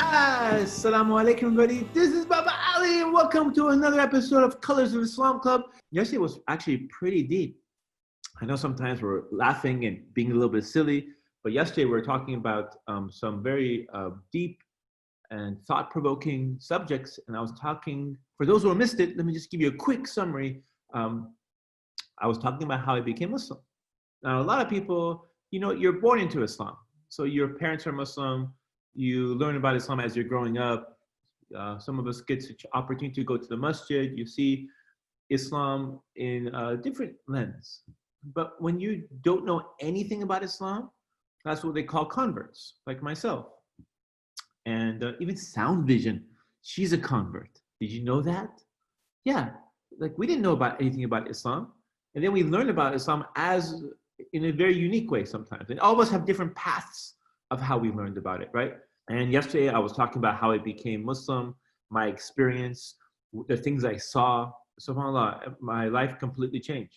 Assalamu alaikum, everybody. This is Baba Ali, and welcome to another episode of Colors of Islam Club. Yesterday was actually pretty deep. I know sometimes we're laughing and being a little bit silly, but yesterday we were talking about some very deep and thought-provoking subjects, and I was talking, for those who missed it, let me just give you a quick summary. I was talking about how I became Muslim. Now, a lot of people, you're born into Islam. So your parents are Muslim, you learn about Islam as you're growing up. Some of us get the opportunity to go to the masjid. You see Islam in a different lens. But when you don't know anything about Islam, that's what they call converts, like myself. And even Sound Vision, she's a convert. Did you know that? Yeah, like we didn't know about anything about Islam. And then we learned about Islam as in a very unique way sometimes. And all of us have different paths of how we learned about it, right? And yesterday I was talking about how I became Muslim, my experience, the things I saw. SubhanAllah, my life completely changed.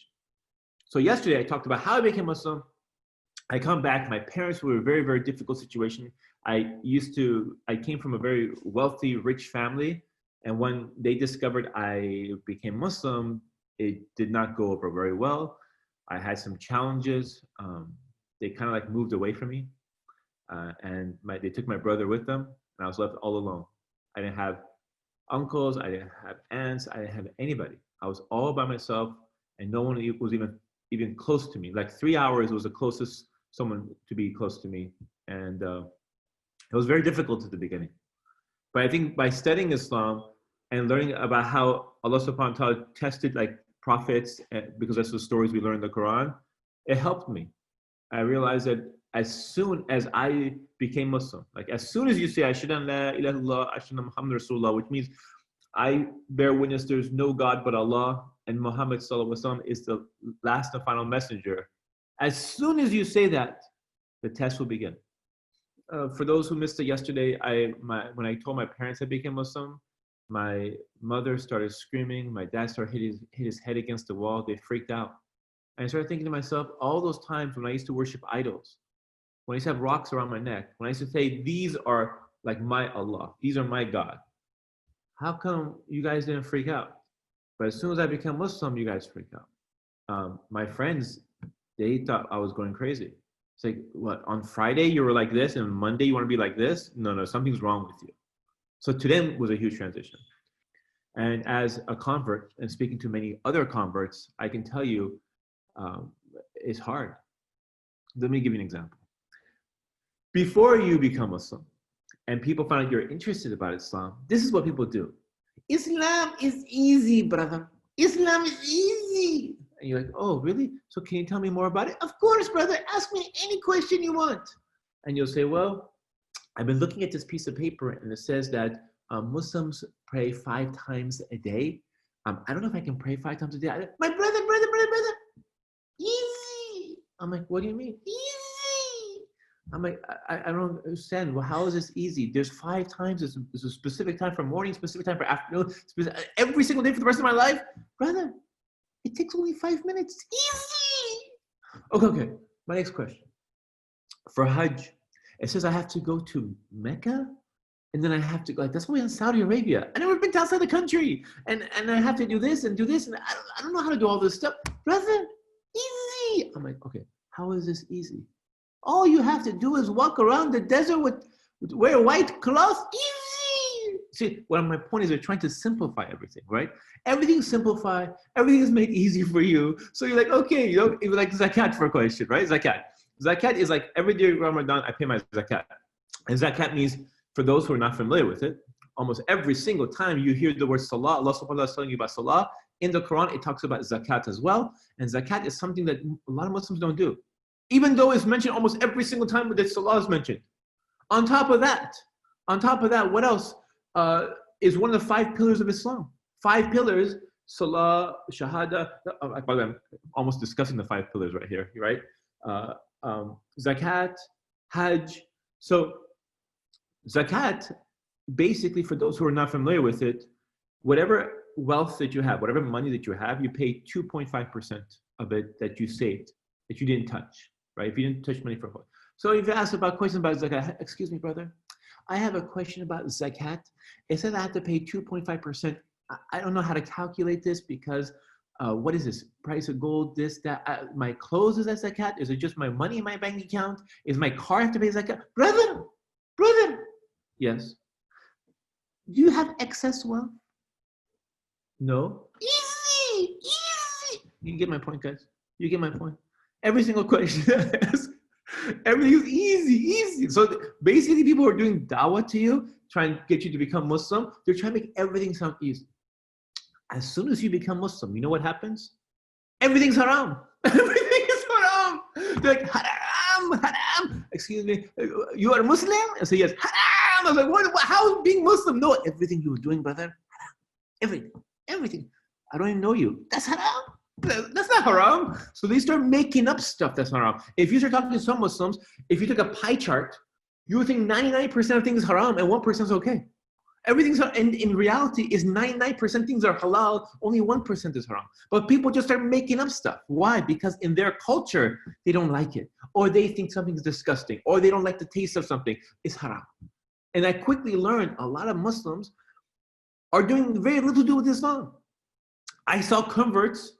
So yesterday I talked about how I became Muslim. I come back, my parents were in a very, very difficult situation. I came from a very wealthy, rich family. And when they discovered I became Muslim, it did not go over very well. I had some challenges. They kind of like moved away from me. And they took my brother with them, and I was left all alone. I didn't have uncles, I didn't have aunts, I didn't have anybody. I was all by myself, and no one was even close to me. Like 3 hours was the closest someone to be close to me. And it was very difficult at the beginning. But I think by studying Islam and learning about how Allah subhanahu wa ta'ala tested like prophets, because that's the stories we learn in the Quran, it helped me. I realized that as soon as I became Muslim, like as soon as you say, Ashhadu an la ilaha illallah, Ashhadu anna Muhammadan Rasulullah, which means I bear witness there's no God but Allah, and Muhammad sallallahu alaihi wasallam is the last and final messenger. As soon as you say that, the test will begin. For those who missed it yesterday, when I told my parents I became Muslim, my mother started screaming, my dad started hit his head against the wall. They freaked out. And I started thinking to myself, all those times when I used to worship idols, when I used to have rocks around my neck, when I used to say, these are like my Allah, these are my God, how come you guys didn't freak out? But as soon as I became Muslim, you guys freaked out. My friends, they thought I was going crazy. It's like, what, on Friday you were like this, and Monday you want to be like this? No, something's wrong with you. So to them was a huge transition. And as a convert, and speaking to many other converts, I can tell you, it's hard. Let me give you an example. Before you become Muslim and people find out you're interested about Islam, this is what people do. Islam is easy, brother. Islam is easy. And you're like, oh, really? So can you tell me more about it? Of course, brother. Ask me any question you want. And you'll say, well, I've been looking at this piece of paper and it says that Muslims pray 5 times a day. I don't know if I can pray 5 times a day. My brother. Easy. I'm like, what do you mean? Easy. I'm like, I don't understand. Well, how is this easy? There's 5 times. There's a specific time for morning, specific time for afternoon, every single day for the rest of my life. Brother, it takes only 5 minutes. Easy. Okay. My next question. For Hajj, it says I have to go to Mecca, and then I have to go, like, that's why in Saudi Arabia. I never been to outside the country. And I have to do this, and I don't know how to do all this stuff. Brother, easy. I'm like, okay, how is this easy? All you have to do is walk around the desert wear a white cloth. Easy. See, my point is we're trying to simplify everything, right? Everything's simplified. Everything is made easy for you. So you're like, okay, even like zakat for a question, right? Zakat is like every day of Ramadan, I pay my zakat. And zakat means, for those who are not familiar with it, almost every single time you hear the word salah, Allah subhanahu wa ta'ala is telling you about salah. In the Quran, it talks about zakat as well. And zakat is something that a lot of Muslims don't do, even though it's mentioned almost every single time that salah is mentioned. On top of that, what else is one of the 5 pillars of Islam? 5 pillars: salah, shahada. By the way, I'm almost discussing the 5 pillars right here, right? Zakat, Hajj. So zakat, basically, for those who are not familiar with it, whatever wealth that you have, whatever money that you have, you pay 2.5% of it that you saved, that you didn't touch, right? If you didn't touch money for a while. So if you ask about questions about zakat, excuse me, brother, I have a question about zakat. It says I have to pay 2.5%. I don't know how to calculate this because what is this? Price of gold, this, that. My clothes is as zakat? Is it just my money in my bank account? Is my car have to pay zakat? Brother. Yes. Do you have excess wealth? No. Easy. You get my point, guys. You get my point. Every single question I ask, everything is easy. So basically, people who are doing dawah to you, trying to get you to become Muslim, they're trying to make everything sound easy. As soon as you become Muslim, you know what happens? Everything's haram. Everything is haram. They're like, haram. Excuse me, you are Muslim? I say, yes, haram. I was like, what? How is being Muslim? No, everything you were doing, brother, haram. Everything. I don't even know you. That's haram. That's not haram. So they start making up stuff that's haram. If you start talking to some Muslims, if you took a pie chart, you would think 99% of things haram and 1% is okay. Everything's, and in reality is 99% things are halal, only 1% is haram. But people just start making up stuff. Why? Because in their culture, they don't like it. Or they think something's disgusting. Or they don't like the taste of something. It's haram. And I quickly learned a lot of Muslims are doing very little to do with Islam. I saw converts,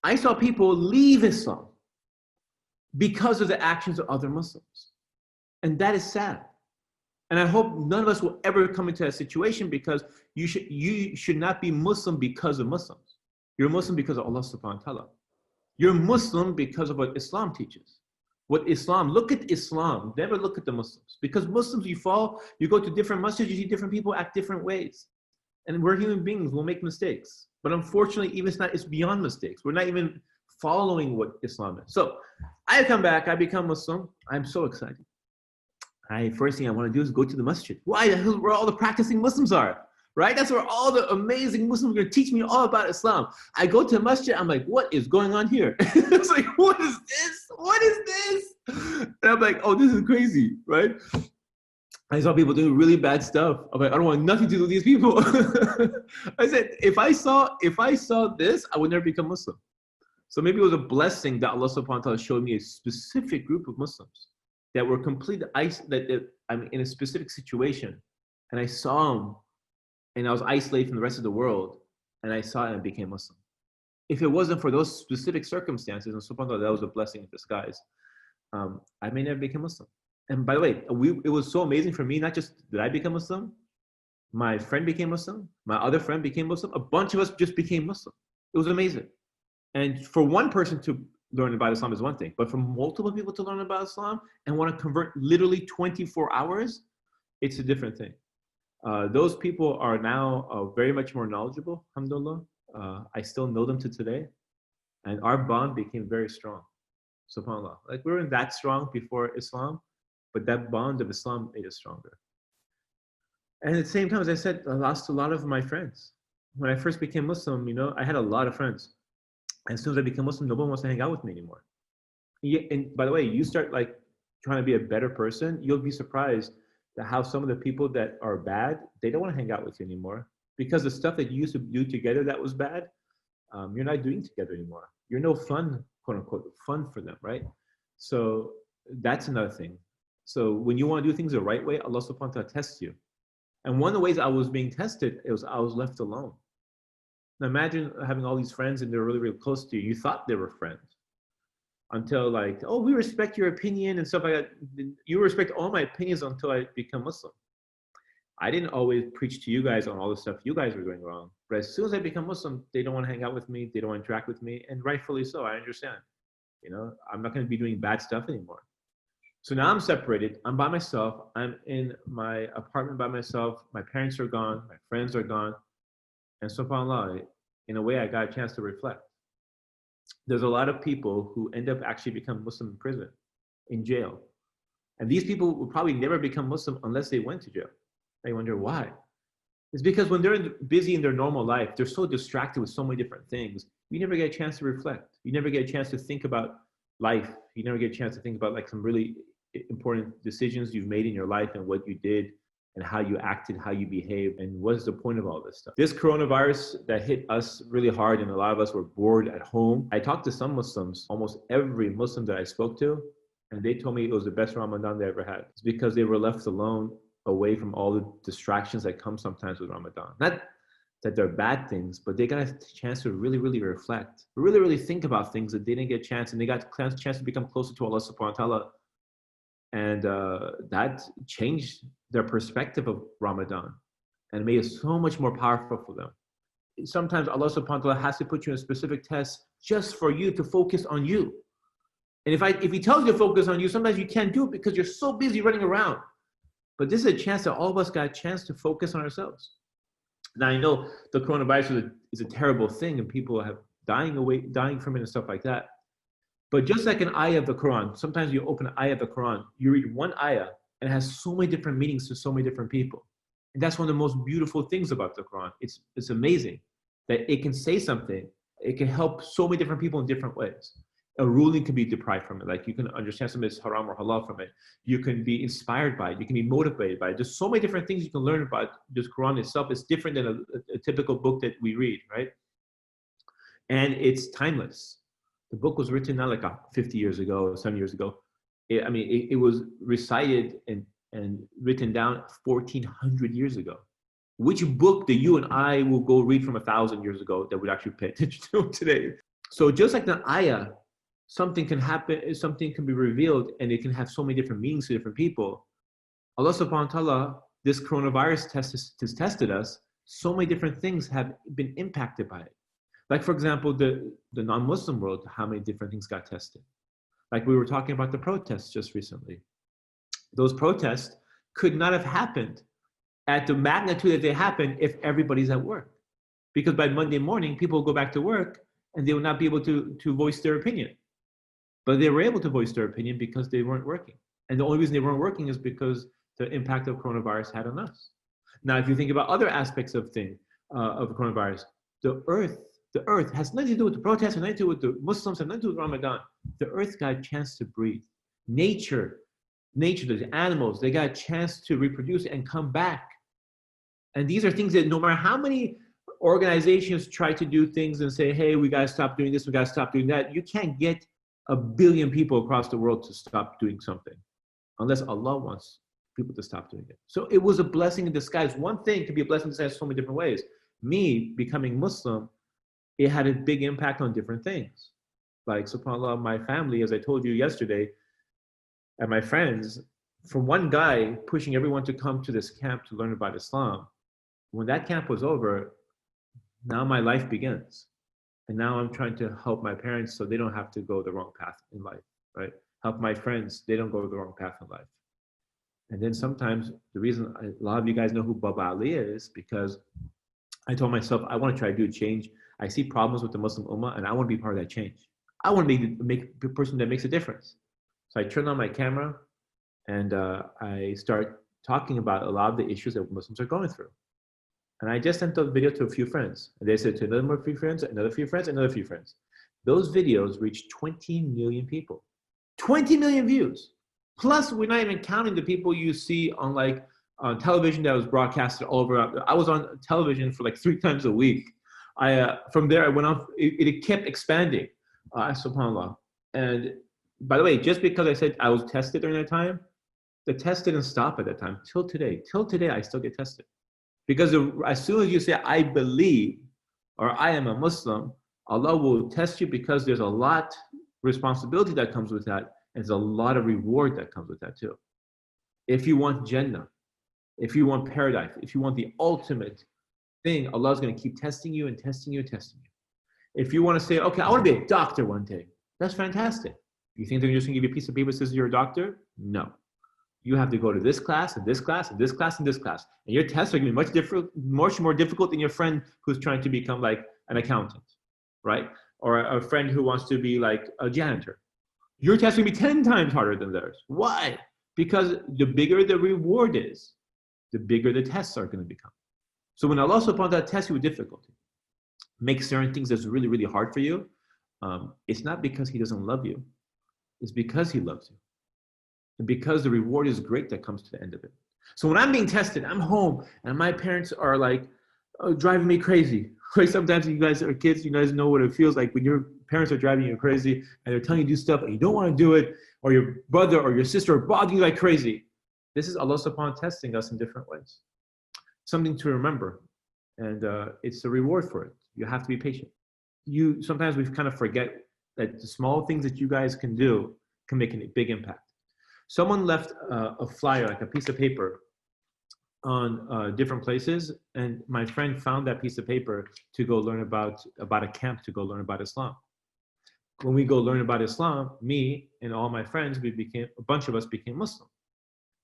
I saw people leave Islam because of the actions of other Muslims. And that is sad. And I hope none of us will ever come into that situation because you should not be Muslim because of Muslims. You're Muslim because of Allah subhanahu wa ta'ala. You're Muslim because of what Islam teaches. Look at Islam, never look at the Muslims. Because Muslims, you go to different masjids, you see different people act different ways. And we're human beings, we'll make mistakes. But unfortunately, it's beyond mistakes. We're not even following what Islam is. So I come back, I become Muslim. I'm so excited. First thing I want to do is go to the masjid. Why? That's where all the practicing Muslims are, right? That's where all the amazing Muslims are going to teach me all about Islam. I go to the masjid, I'm like, what is going on here? It's like, what is this? And I'm like, oh, this is crazy, right? I saw people doing really bad stuff. I'm like, I don't want nothing to do with these people. I said, if I saw this, I would never become Muslim. So maybe it was a blessing that Allah subhanahu wa ta'ala showed me a specific group of Muslims that were completely isolated. I'm in a specific situation, and I saw them, and I was isolated from the rest of the world, and I saw it and I became Muslim. If it wasn't for those specific circumstances, and subhanAllah, that was a blessing in disguise, I may never become Muslim. And by the way, it was so amazing for me, not just did I become Muslim, my friend became Muslim, my other friend became Muslim, a bunch of us just became Muslim. It was amazing. And for one person to learn about Islam is one thing, but for multiple people to learn about Islam and want to convert literally 24 hours, it's a different thing. Those people are now very much more knowledgeable, alhamdulillah. I still know them to today. And our bond became very strong, subhanAllah. Like we weren't that strong before Islam, but that bond of Islam made us stronger. And at the same time, as I said, I lost a lot of my friends. When I first became Muslim, I had a lot of friends. As soon as I became Muslim, no one wants to hang out with me anymore. And by the way, you start like trying to be a better person, you'll be surprised at how some of the people that are bad, they don't want to hang out with you anymore. Because the stuff that you used to do together that was bad, you're not doing together anymore. You're no fun, quote unquote, fun for them, right? So that's another thing. So when you want to do things the right way, Allah subhanahu wa ta'ala tests you. And one of the ways I was being tested, I was left alone. Now imagine having all these friends and they're really, really close to you. You thought they were friends until like, oh, we respect your opinion and stuff like that. You respect all my opinions until I become Muslim. I didn't always preach to you guys on all the stuff you guys were doing wrong. But as soon as I become Muslim, they don't want to hang out with me. They don't want to interact with me. And rightfully so, I understand. I'm not going to be doing bad stuff anymore. So now I'm separated. I'm by myself. I'm in my apartment by myself. My parents are gone. My friends are gone. And subhanAllah, in a way, I got a chance to reflect. There's a lot of people who end up actually become Muslim in prison, in jail. And these people will probably never become Muslim unless they went to jail. I wonder why. It's because when they're busy in their normal life, they're so distracted with so many different things, you never get a chance to reflect. You never get a chance to think about life. You never get a chance to think about like some really important decisions you've made in your life and what you did and how you acted, how you behaved, and what's the point of all this stuff. This coronavirus that hit us really hard and a lot of us were bored at home. I talked to some Muslims, almost every Muslim that I spoke to, And they told me it was the best Ramadan they ever had. It's because they were left alone, away from all the distractions that come sometimes with Ramadan. Not that they're bad things, but they got a chance to really, really reflect, really, really think about things that they didn't get a chance, and they got a chance to become closer to Allah subhanahu wa ta'ala. And that changed their perspective of Ramadan and made it so much more powerful for them. Sometimes Allah subhanahu wa ta'ala has to put you in a specific test just for you to focus on you. And if he tells you to focus on you, sometimes you can't do it because you're so busy running around. But this is a chance that all of us got a chance to focus on ourselves. Now, I know the coronavirus is a terrible thing and people have dying from it and stuff like that. But just like an ayah of the Quran, sometimes you open an ayah of the Quran, you read one ayah and it has so many different meanings to so many different people. And that's one of the most beautiful things about the Quran. It's amazing that it can say something, it can help so many different people in different ways. A ruling can be deprived from it. Like you can understand something that's haram or halal from it. You can be inspired by it. You can be motivated by it. There's so many different things you can learn about this Quran itself. It's different than a typical book that we read, right? And it's timeless. The book was written not like 50 years ago, 7 years ago. It was recited and written down 1,400 years ago. Which book that you and I will go read from 1,000 years ago that we'd actually pay attention to today? So just like the ayah, something can happen, something can be revealed, and it can have so many different meanings to different people. Allah subhanahu wa ta'ala, this coronavirus test has tested us. So many different things have been impacted by it. Like, for example, the non-Muslim world, how many different things got tested. Like we were talking about the protests just recently. Those protests could not have happened at the magnitude that they happened if everybody's at work. Because by Monday morning, people will go back to work and they will not be able to voice their opinion. But they were able to voice their opinion because they weren't working. And the only reason they weren't working is because the impact of coronavirus had on us. Now, if you think about other aspects of the coronavirus, the earth has nothing to do with the protests, nothing to do with the Muslims, and nothing to do with Ramadan. The earth got a chance to breathe. Nature, the animals, they got a chance to reproduce and come back. And these are things that no matter how many organizations try to do things and say, hey, we got to stop doing this, we got to stop doing that, you can't get 1 billion people across the world to stop doing something unless Allah wants people to stop doing it. So it was a blessing in disguise. One thing could be a blessing in disguise so many different ways. Me becoming Muslim, it had a big impact on different things. Like, subhanAllah, my family, as I told you yesterday, and my friends, from one guy pushing everyone to come to this camp to learn about Islam, when that camp was over, now my life begins. And now I'm trying to help my parents so they don't have to go the wrong path in life, right? Help my friends, they don't go the wrong path in life. And then sometimes the reason a lot of you guys know who Baba Ali is, because I told myself, I want to try to do change. I see problems with the Muslim Ummah and I want to be part of that change. I want to make the person that makes a difference. So I turned on my camera and I start talking about a lot of the issues that Muslims are going through. And I just sent the video to a few friends. And they said to another few friends, another few friends, another few friends. Those videos reached 20 million people. 20 million views. Plus, we're not even counting the people you see on television that was broadcasted all over. I was on television for like 3 times a week. From there, I went off, it kept expanding, subhanAllah. And by the way, just because I said I was tested during that time, the test didn't stop at that time till today. Till today, I still get tested. Because as soon as you say, I believe, or I am a Muslim, Allah will test you because there's a lot responsibility that comes with that. And there's a lot of reward that comes with that too. If you want Jannah, if you want paradise, if you want the ultimate thing, Allah is going to keep testing you and testing you and testing you. If you want to say, okay, I want to be a doctor one day, that's fantastic. You think they're just going to give you a piece of paper that says you're a doctor? No. You have to go to this class and this class and this class and this class. And your tests are going to be much more difficult than your friend who's trying to become like an accountant, right? Or a friend who wants to be like a janitor. Your test is going to be 10 times harder than theirs. Why? Because the bigger the reward is, the bigger the tests are going to become. So when Allah subhanahu wa ta'ala tests you with difficulty, makes certain things that's really, really hard for you, it's not because He doesn't love you. It's because He loves you. And because the reward is great that comes to the end of it. So when I'm being tested, I'm home and my parents are like driving me crazy. Like sometimes you guys are kids, you guys know what it feels like when your parents are driving you crazy and they're telling you to do stuff and you don't want to do it, or your brother or your sister are bothering you like crazy. This is Allah subhanahu wa ta'ala testing us in different ways. Something to remember, and it's a reward for it. You have to be patient. Sometimes we kind of forget that the small things that you guys can do can make a big impact. Someone left a flyer, like a piece of paper, on different places, and my friend found that piece of paper to go learn about a camp to go learn about Islam. When we go learn about Islam, me and all my friends, a bunch of us became Muslim.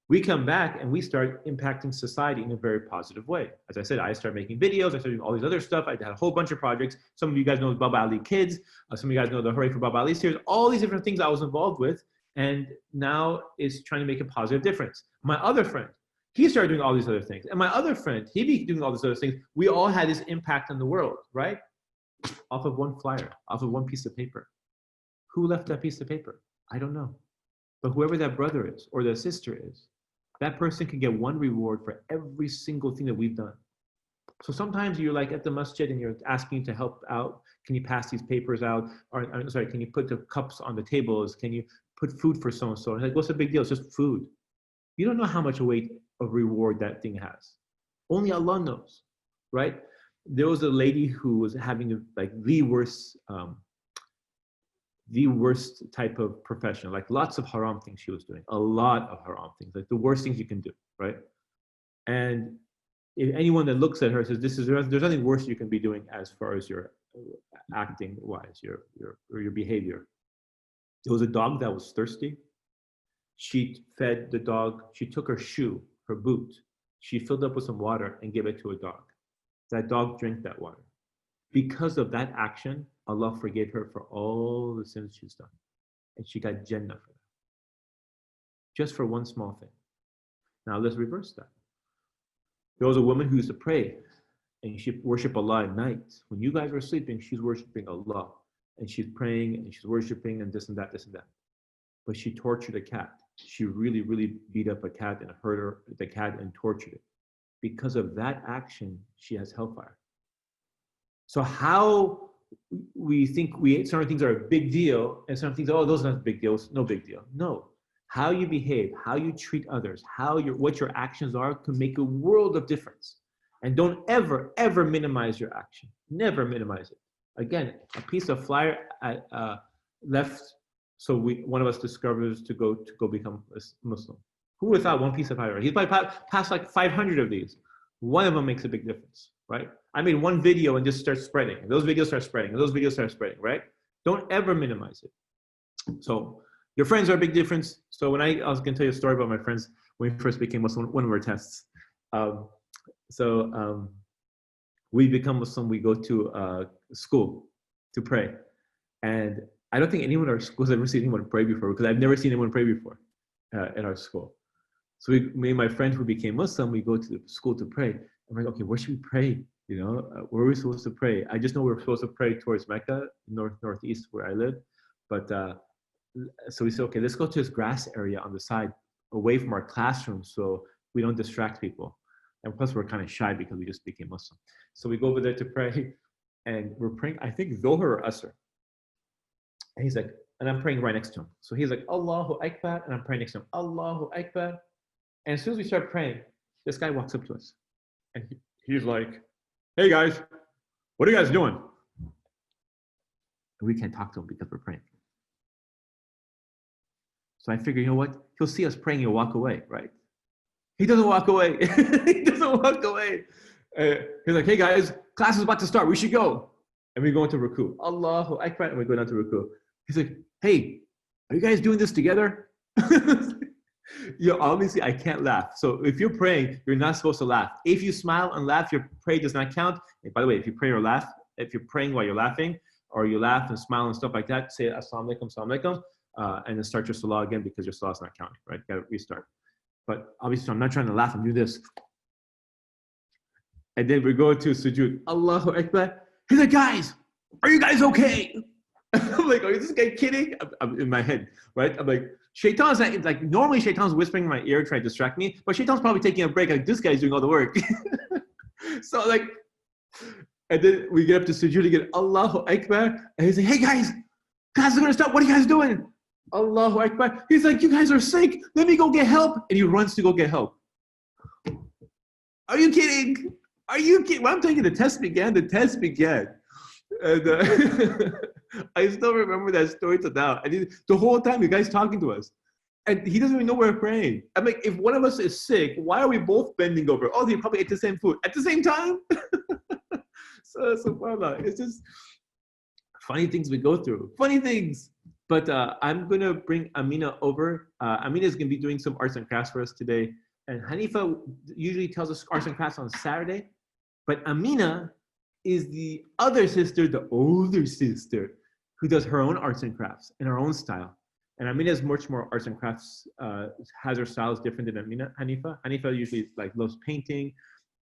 We come back and we start impacting society in a very positive way. As I said, I started making videos, I started doing all these other stuff. I had a whole bunch of projects. Some of you guys know Baba Ali Kids. Some of you guys know the Hooray for Baba Ali series. All these different things I was involved with, and now is trying to make a positive difference. My other friend, he started doing all these other things. And my other friend, he be doing all these other things. We all had this impact on the world, right? Off of one flyer, off of one piece of paper. Who left that piece of paper? I don't know. But whoever that brother is or that sister is, that person can get one reward for every single thing that we've done. So sometimes you're like at the masjid and you're asking to help out. Can you pass these papers out? Or sorry, can you put the cups on the tables? Can you put food for so-and-so? Like, what's the big deal? It's just food. You don't know how much weight of reward that thing has. Only Allah knows, right? There was a lady who was having like the worst type of profession, like lots of haram things she was doing, a lot of haram things, like the worst things you can do, right? And if anyone that looks at her says, there's nothing worse you can be doing as far as your acting wise, your behavior. There was a dog that was thirsty. She fed the dog, she took her shoe, her boot, she filled up with some water and gave it to a dog. That dog drank that water. Because of that action, Allah forgave her for all the sins she's done. And she got Jannah for that. Just for one small thing. Now let's reverse that. There was a woman who used to pray and she worshiped Allah at night. When you guys were sleeping, she's worshiping Allah. And she's praying and she's worshiping and this and that, this and that. But she tortured a cat. She really, really beat up a cat and hurt the cat and tortured it. Because of that action, she has hellfire. So how we think certain things are a big deal and certain things, oh, those are not big deals, no big deal. No, how you behave, how you treat others, what your actions are can make a world of difference. And don't ever, ever minimize your action. Never minimize it. Again, a piece of flyer left, so one of us discovers to go become a Muslim. Who would have thought one piece of flyer? He's probably passed like 500 of these. One of them makes a big difference, right? I made one video and just start spreading. And those videos start spreading. And those videos start spreading, right? Don't ever minimize it. So your friends are a big difference. So when I was going to tell you a story about my friends when we first became Muslim, one of our tests. We become Muslim. We go to school to pray, and I don't think anyone in our school has ever seen anyone pray before, because I've never seen anyone pray before at our school. So me and my friend who became Muslim, we go to the school to pray. I'm like, okay, where should we pray? You know, where are we supposed to pray? I just know we're supposed to pray towards Mecca, northeast where I live. But so we said, okay, let's go to this grass area on the side, away from our classroom, so we don't distract people. And plus, we're kind of shy because we just became Muslim. So we go over there to pray, and we're praying, I think, Dhuhr or Asr. And he's like, and I'm praying right next to him. So he's like, Allahu Akbar, and I'm praying next to him, Allahu Akbar. And as soon as we start praying, this guy walks up to us. And he's like, hey guys, what are you guys doing? And we can't talk to him because we're praying. So I figure, you know what? He'll see us praying, he'll walk away, right? He doesn't walk away. He doesn't walk away. He's like, hey guys, class is about to start. We should go. And we go into Ruku. Allahu Akbar. And we go down to Ruku. He's like, hey, are you guys doing this together? Obviously, I can't laugh. So if you're praying, you're not supposed to laugh. If you smile and laugh, your prayer does not count. And by the way, if you pray or laugh, if you're praying while you're laughing, or you laugh and smile and stuff like that, say Assalamu alaikum, Assalamu alaikum, and then start your salah again, because your salah is not counting, right? You got to restart. But obviously, I'm not trying to laugh and do this. And then we go to sujood. Allahu Akbar. He's like, guys, are you guys okay? I'm like, oh, is this guy kidding? I'm in my head, right? I'm like, Shaitan's like, normally Shaitan's whispering in my ear trying to distract me, but Shaitan's probably taking a break. Like, this guy's doing all the work. So like, And then we get up to sujood again, Allahu Akbar. And he's like, hey guys are gonna stop. What are you guys doing? Allahu Akbar. He's like, you guys are sick. Let me go get help. And he runs to go get help. Are you kidding? Are you kidding? Well, I'm telling you, the test began. And I still remember that story to now. And the whole time, the guy's talking to us. And he doesn't even know we're praying. I'm like, if one of us is sick, why are we both bending over? Oh, they probably ate the same food at the same time. So subhanAllah, it's just funny things we go through. Funny things. But I'm going to bring Amina over. Amina is going to be doing some arts and crafts for us today. And Hanifa usually tells us arts and crafts on Saturday. But Amina is the other sister, the older sister, who does her own arts and crafts in her own style. And Amina is much more arts and crafts, has her styles different than Hanifa. Hanifa usually like loves painting,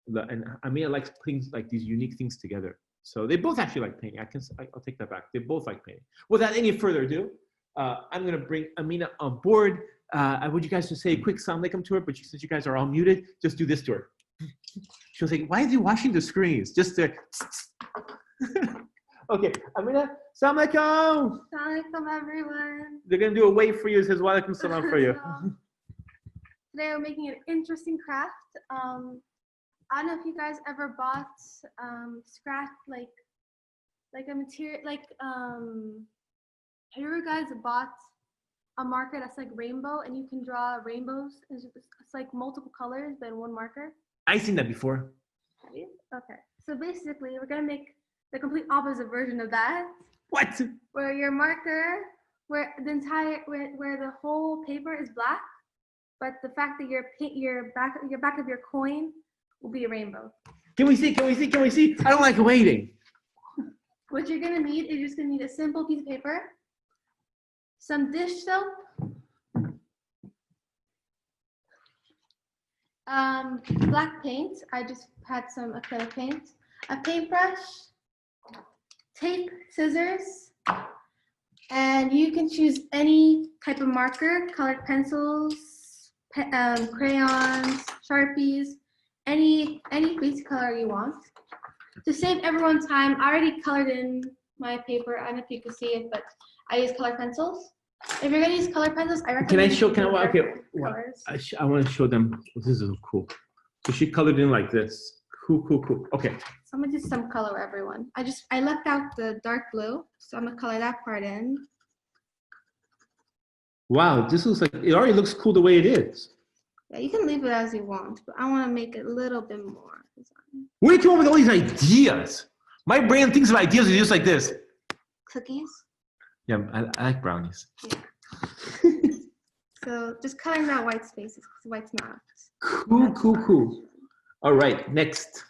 and Amina likes putting like these unique things together. So they both actually like painting. I'll take that back. They both like painting. Without any further ado, I'm gonna bring Amina on board. I want you guys to say a quick salam alaikum to her, but since you guys are all muted, just do this to her. She'll say, why is he washing the screens? Just to... Okay, Amina, salam alaikum. Salam alaikum, everyone. They're gonna do a wave for you. It says wa alaikum salam for you. Today we're making an interesting craft. I don't know if you guys ever bought scratch like a material have you ever guys bought a marker that's like rainbow and you can draw rainbows? It's like multiple colors but in one marker. I've seen that before. Have you? Okay. So basically we're gonna make the complete opposite version of that. What? Where your marker, where the whole paper is black, but the fact that your back of your coin will be a rainbow. Can we see? I don't like waiting. What you're gonna need is just gonna need a simple piece of paper, some dish soap, black paint. I just had some acrylic paint, a paintbrush, tape, scissors, and you can choose any type of marker, colored pencils, crayons, Sharpies, any basic color you want. To save everyone's time, I already colored in my paper. I don't know if you can see it, but I use colored pencils. If you're gonna use colored pencils, I recommend. Can I show? Okay. Colors. I want to show them. This is cool. So she colored in like this. Cool. Okay. So I'm gonna do some color, everyone. I left out the dark blue, so I'm gonna color that part in. Wow, this looks like it already looks cool the way it is. Yeah, you can leave it as you want, but I want to make it a little bit more. Where do you come up with all these ideas? My brain thinks of ideas just like this. Cookies? Yeah, I like brownies. Yeah. So just cutting out white spaces because white's not. Cool. All right, next.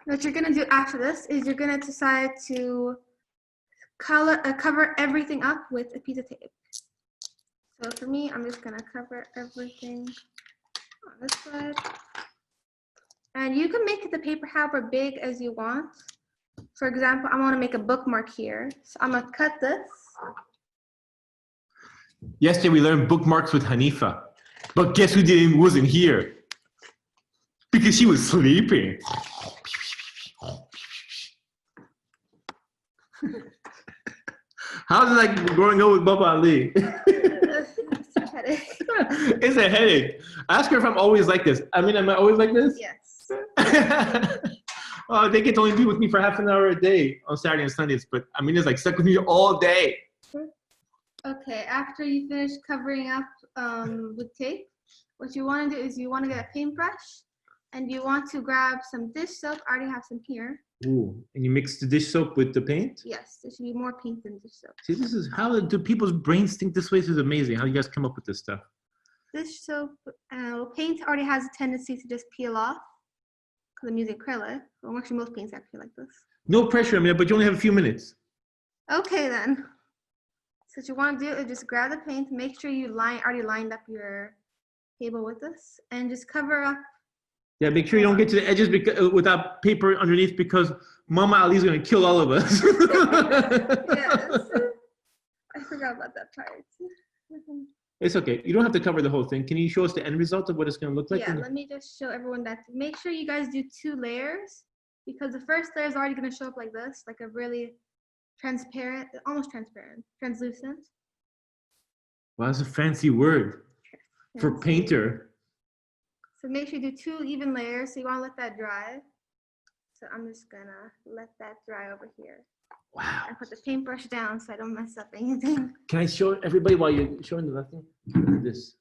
What you're gonna do after this is you're gonna decide to cover everything up with a piece of tape. So for me, I'm just gonna cover everything on this side. And you can make the paper however big as you want. For example, I want to make a bookmark here. So I'm gonna cut this. Yesterday we learned bookmarks with Hanifa. But guess who wasn't here? Because she was sleeping. How's it like growing up with Baba Ali? It's a headache. Ask her if I'm always like this. I mean, am I always like this? Yes. Oh, they get to only be with me for half an hour a day on Saturday and Sundays, but I mean, it's like stuck with me all day. Okay, after you finish covering up with tape, what you want to do is you want to get a paintbrush and you want to grab some dish soap. I already have some here. Ooh, and you mix the dish soap with the paint? Yes, there should be more paint than dish soap. See, this is how do people's brains think this way? This is amazing. How do you guys come up with this stuff? Dish soap, paint already has a tendency to just peel off because I'm using acrylic. Well, actually, most paints actually like this. No pressure, Amina, but you only have a few minutes. Okay, then. So what you want to do is just grab the paint, make sure you already lined up your table with this, and just cover up. Yeah, make sure you don't get to the edges without paper underneath because Mama Ali's going to kill all of us. Yes. I forgot about that part. It's okay. You don't have to cover the whole thing. Can you show us the end result of what it's going to look like? Yeah, let me just show everyone that. Make sure you guys do 2 layers because the first layer is already going to show up like this, like a really transparent, almost transparent, translucent. Wow, that's a fancy word for Fancy. painter. So make sure you do 2 even layers. So you want to let that dry. So I'm just going to let that dry over here. Wow. And put the paintbrush down so I don't mess up anything. Can I show everybody while you're showing the left thing? Look at this.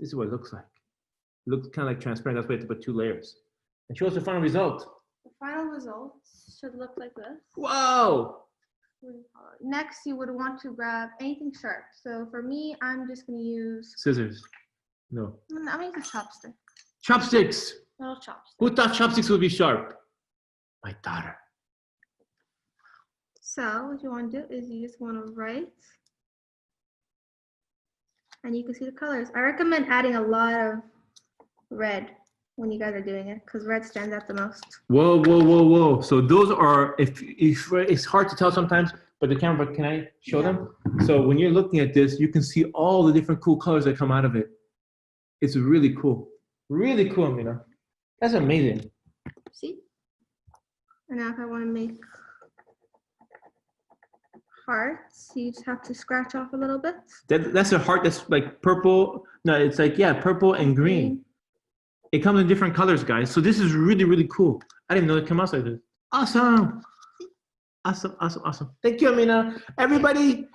This is what it looks like. It looks kind of like transparent. That's why you have to put 2 layers. And show us the final result. The final result should look like this. Whoa! Next, you would want to grab anything sharp. So for me, I'm just going to use... Scissors. No. I'm going to use a chopstick. Chopsticks! Little chopstick. Who thought chopsticks would be sharp? My daughter. So what you want to do is you just want to write. And you can see the colors. I recommend adding a lot of red when you guys are doing it, because red stands out the most. Whoa, whoa, whoa, whoa. So those are, if it's hard to tell sometimes, but the camera, can I show them? So when you're looking at this, you can see all the different cool colors that come out of it. It's really cool. Really cool, Amina. That's amazing. See? And now if I want to make hearts, you just have to scratch off a little bit. That's a heart that's like purple. No, it's like, yeah, purple and green. It comes in different colors, guys. So this is really, really cool. I didn't know it came out like this. Awesome. Awesome, awesome, awesome. Thank you, Amina. Everybody,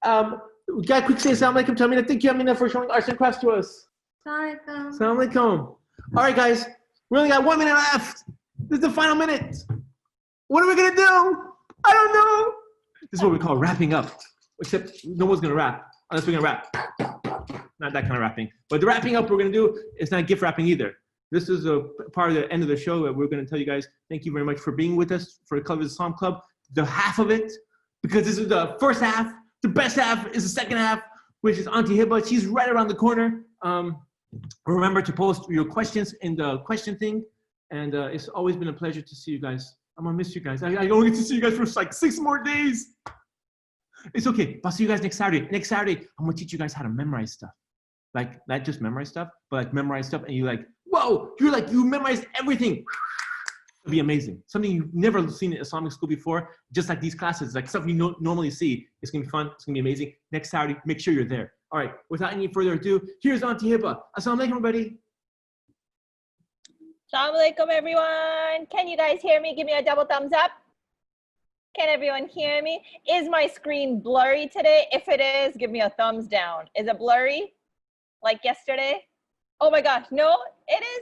we got a quick say assalamu alaikum to Amina. Thank you, Amina, for showing arts and crafts to us. Assalamu alaikum. Assalamu alaikum. All right, guys. We only got 1 minute left. This is the final minute. What are we going to do? I don't know. This is what we call wrapping up. Except no one's going to wrap unless we're going to wrap. Not that kind of wrapping. But the wrapping up we're going to do is not gift wrapping either. This is a part of the end of the show that we're going to tell you guys, thank you very much for being with us for the Colors of Islam Club. The half of it, because this is the first half. The best half is the second half, which is Auntie Hiba. She's right around the corner. Remember to post your questions in the question thing. And it's always been a pleasure to see you guys. I'm going to miss you guys. I only get to see you guys for like 6 more days. It's okay. I'll see you guys next Saturday. Next Saturday, I'm going to teach you guys how to memorize stuff. Like, not just memorize stuff, but like memorize stuff. And you're like, whoa, you memorized everything. It'll be amazing. Something you've never seen in Islamic school before, just like these classes, like stuff you normally see. It's going to be fun. It's going to be amazing. Next Saturday, make sure you're there. All right, without any further ado, here's Auntie Hiba. Assalamu alaikum, everybody. Assalamu alaikum, everyone. Can you guys hear me? Give me a double thumbs up. Can everyone hear me? Is my screen blurry today? If it is, give me a thumbs down. Is it blurry like yesterday? Oh my gosh, no, it is.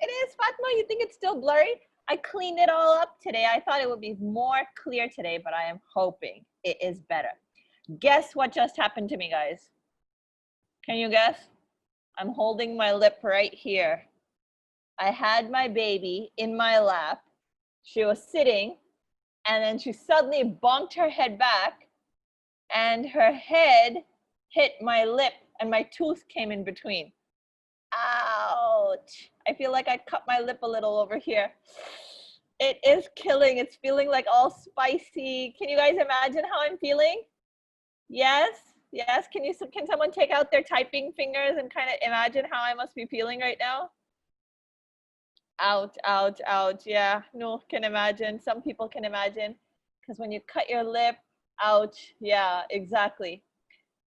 It is, Fatma. You think it's still blurry? I cleaned it all up today. I thought it would be more clear today, but I am hoping it is better. Guess what just happened to me, guys? Can you guess? I'm holding my lip right here. I had my baby in my lap. She was sitting, and then she suddenly bonked her head back, and her head hit my lip, and my tooth came in between. Ouch. I feel like I cut my lip a little over here. It is killing. It's feeling like all spicy. Can you guys imagine how I'm feeling? Yes? Yes? Can someone take out their typing fingers and kind of imagine how I must be feeling right now? Ouch, ouch, ouch. Yeah, no, can imagine. Some people can imagine. Because when you cut your lip, ouch. Yeah, exactly.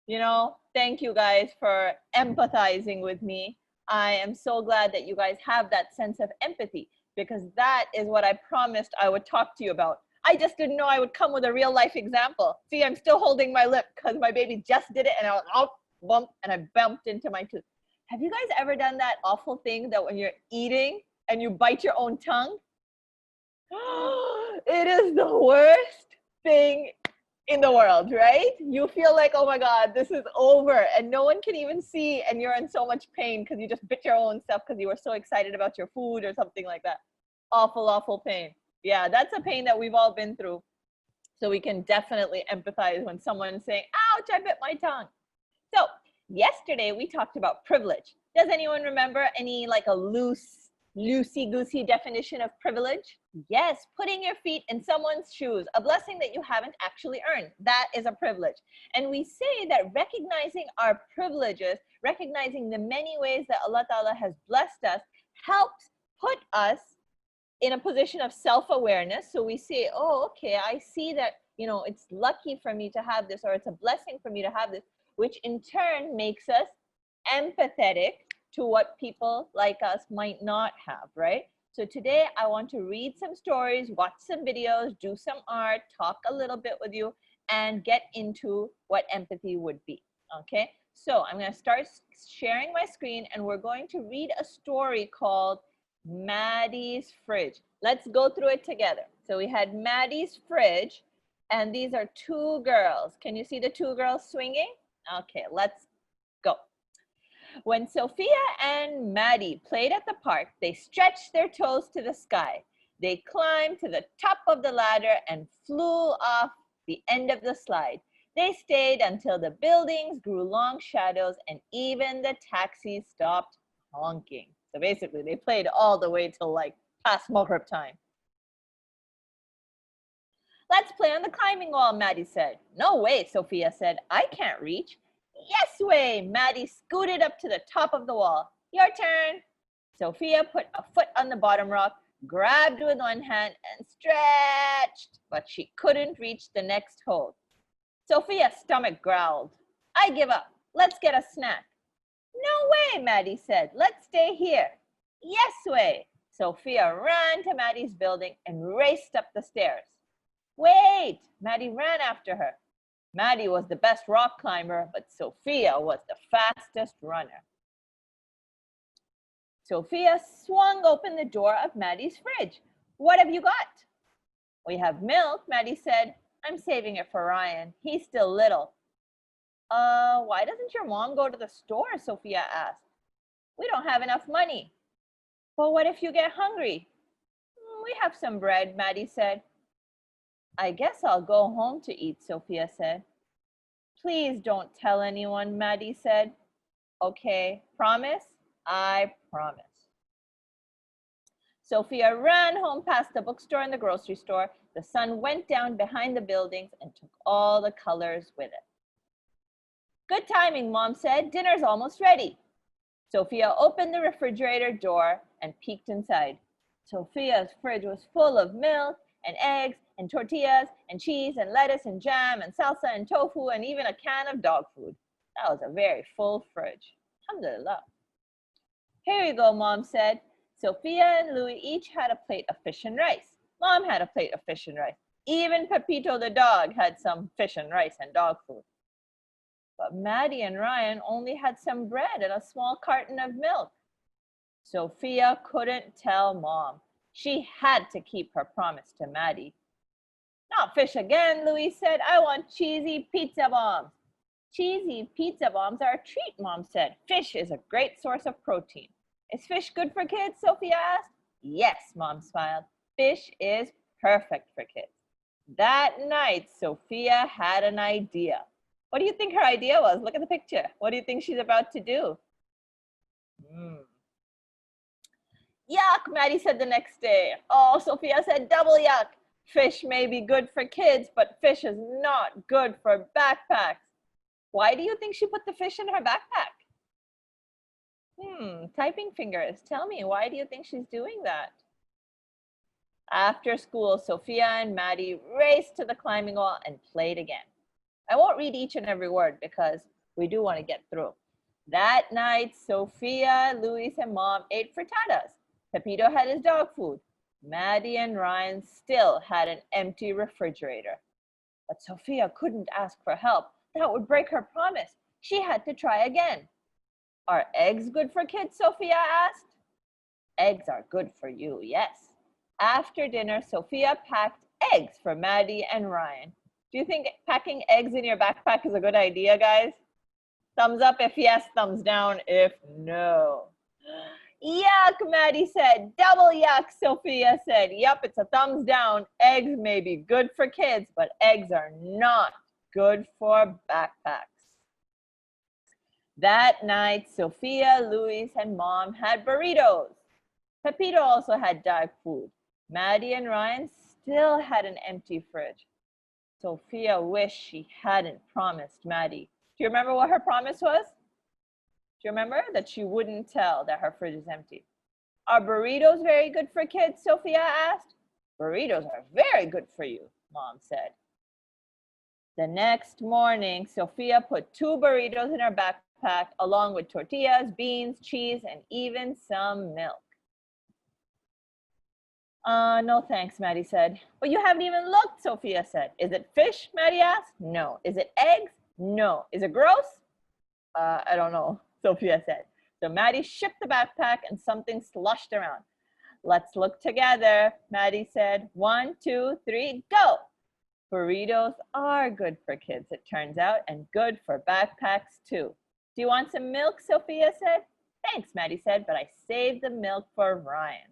You know, thank you guys for empathizing with me. I am so glad that you guys have that sense of empathy, because that is what I promised I would talk to you about. I just didn't know I would come with a real life example. See, I'm still holding my lip because my baby just did it, and I was bump, and I bumped into my tooth. Have you guys ever done that awful thing that when you're eating and you bite your own tongue? It is the worst thing in the world, right? You feel like, oh my God, this is over, and no one can even see, and you're in so much pain because you just bit your own stuff because you were so excited about your food or something like that. Awful, awful pain. Yeah, that's a pain that we've all been through. So we can definitely empathize when someone's saying, ouch, I bit my tongue. So yesterday we talked about privilege. Does anyone remember any like a loosey-goosey definition of privilege? Yes, putting your feet in someone's shoes, a blessing that you haven't actually earned. That is a privilege. And we say that recognizing our privileges, recognizing the many ways that Allah Ta'ala has blessed us, helps put us in a position of self-awareness. So we say, oh, okay, I see that, you know, it's lucky for me to have this, or it's a blessing for me to have this, which in turn makes us empathetic to what people like us might not have, right? So today I want to read some stories, watch some videos, do some art, talk a little bit with you, and get into what empathy would be, okay? So I'm gonna start sharing my screen, and we're going to read a story called Maddie's Fridge. Let's go through it together. So we had Maddie's Fridge, and these are two girls. Can you see the two girls swinging? Okay, let's go. When Sophia and Maddie played at the park, they stretched their toes to the sky. They climbed to the top of the ladder and flew off the end of the slide. They stayed until the buildings grew long shadows and even the taxis stopped honking. So basically, they played all the way till like past Maghrib time. Let's play on the climbing wall, Maddie said. No way, Sophia said. I can't reach. Yes way, Maddie scooted up to the top of the wall. Your turn. Sophia put a foot on the bottom rock, grabbed with one hand and stretched, but she couldn't reach the next hold. Sophia's stomach growled. I give up. Let's get a snack. No way, Maddie said. Let's stay here. Yes way. Sophia ran to Maddie's building and raced up the stairs. Wait, Maddie ran after her. Maddie was the best rock climber, but Sophia was the fastest runner. Sophia swung open the door of Maddie's fridge. What have you got? We have milk, Maddie said. I'm saving it for Ryan. He's still little. Why doesn't your mom go to the store? Sophia asked. We don't have enough money. But what if you get hungry? We have some bread, Maddie said. I guess I'll go home to eat, Sophia said. Please don't tell anyone, Maddie said. Okay, promise? I promise. Sophia ran home past the bookstore and the grocery store. The sun went down behind the buildings and took all the colors with it. Good timing, Mom said. Dinner's almost ready. Sophia opened the refrigerator door and peeked inside. Sophia's fridge was full of milk and eggs and tortillas and cheese and lettuce and jam and salsa and tofu and even a can of dog food. That was a very full fridge. Alhamdulillah. Here you go, Mom said. Sophia and Louis each had a plate of fish and rice. Mom had a plate of fish and rice. Even Pepito the dog had some fish and rice and dog food. But Maddie and Ryan only had some bread and a small carton of milk. Sophia couldn't tell Mom. She had to keep her promise to Maddie. Not fish again, Louis said. I want cheesy pizza bombs. Cheesy pizza bombs are a treat, Mom said. Fish is a great source of protein. Is fish good for kids? Sophia asked. Yes, Mom smiled. Fish is perfect for kids. That night, Sophia had an idea. What do you think her idea was? Look at the picture. What do you think she's about to do? Yuck, Maddie said the next day. Oh, Sophia said double yuck. Fish may be good for kids, but fish is not good for backpacks. Why do you think she put the fish in her backpack? Typing fingers. Tell me, why do you think she's doing that? After school, Sophia and Maddie raced to the climbing wall and played again. I won't read each and every word because we do want to get through. That night, Sophia, Luis, and Mom ate frittatas. Pepito had his dog food. Maddie and Ryan still had an empty refrigerator. But Sophia couldn't ask for help. That would break her promise. She had to try again. Are eggs good for kids? Sophia asked. Eggs are good for you, yes. After dinner, Sophia packed eggs for Maddie and Ryan. Do you think packing eggs in your backpack is a good idea, guys? Thumbs up if yes, thumbs down if no. Yuck, Maddie said. Double yuck, Sophia said. Yep, it's a thumbs down. Eggs may be good for kids, but eggs are not good for backpacks. That night, Sophia, Luis, and Mom had burritos. Pepito also had dog food. Maddie and Ryan still had an empty fridge. Sophia wished she hadn't promised Maddie. Do you remember what her promise was? Do you remember? That she wouldn't tell that her fridge is empty. Are burritos very good for kids? Sophia asked. Burritos are very good for you, Mom said. The next morning, Sophia put 2 burritos in her backpack along with tortillas, beans, cheese, and even some milk. No thanks, Maddie said. But you haven't even looked, Sophia said. Is it fish? Maddie asked. No. Is it eggs? No. Is it gross? I don't know, Sophia said. So Maddie shook the backpack and something sloshed around. Let's look together, Maddie said. 1, 2, 3, go. Burritos are good for kids, it turns out, and good for backpacks too. Do you want some milk? Sophia said. Thanks, Maddie said, but I saved the milk for Ryan.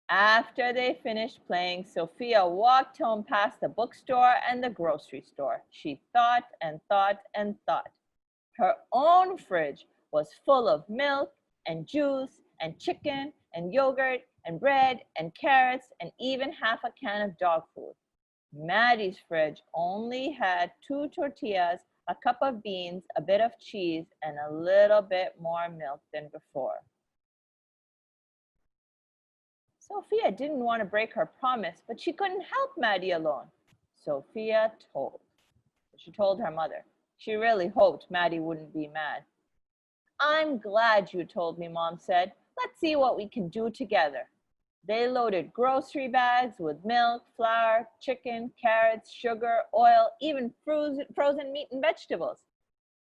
After they finished playing, Sophia walked home past the bookstore and the grocery store. She thought and thought and thought. Her own fridge was full of milk and juice and chicken and yogurt and bread and carrots and even half a can of dog food. Maddie's fridge only had 2 tortillas, a cup of beans, a bit of cheese, and a little bit more milk than before. Sophia didn't want to break her promise, but she couldn't help Maddie alone. Sophia told. She told her mother. She really hoped Maddie wouldn't be mad. I'm glad you told me, Mom said. Let's see what we can do together. They loaded grocery bags with milk, flour, chicken, carrots, sugar, oil, even frozen meat and vegetables.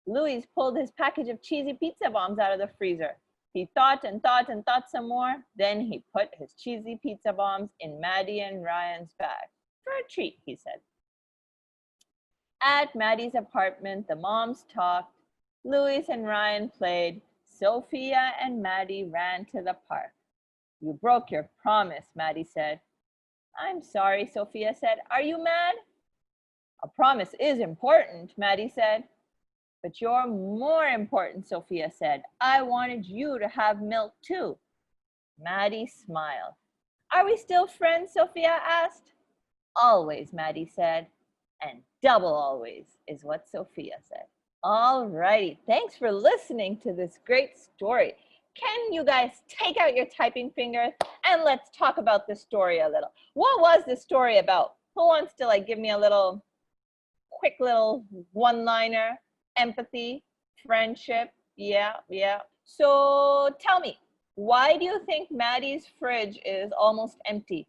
Louis pulled his package of cheesy pizza bombs out of the freezer. He thought and thought and thought some more. Then he put his cheesy pizza bombs in Maddie and Ryan's bag. For a treat, he said. At Maddie's apartment, the moms talked. Louis and Ryan played. Sophia and Maddie ran to the park. You broke your promise, Maddie said. I'm sorry, Sophia said. Are you mad? A promise is important, Maddie said. But you're more important, Sophia said. I wanted you to have milk too. Maddie smiled. Are we still friends? Sophia asked. Always, Maddie said. And double always is what Sophia said. All righty. Thanks for listening to this great story. Can you guys take out your typing fingers and let's talk about this story a little. What was this story about? Who wants to give me a quick little one-liner? Empathy, friendship, yeah. So tell me, why do you think Maddie's fridge is almost empty?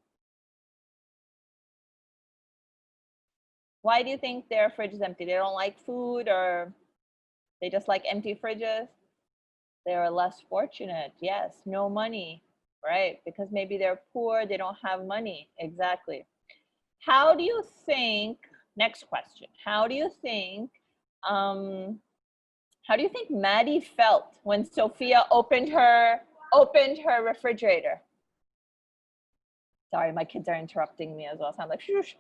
Why do you think their fridge is empty? They don't like food or they just like empty fridges? They are less fortunate, yes, no money, right? Because maybe they're poor, they don't have money, exactly. How do you think, next question, how do you think Maddie felt when Sophia opened her refrigerator? Sorry, my kids are interrupting me as well, so I'm like, shoosh.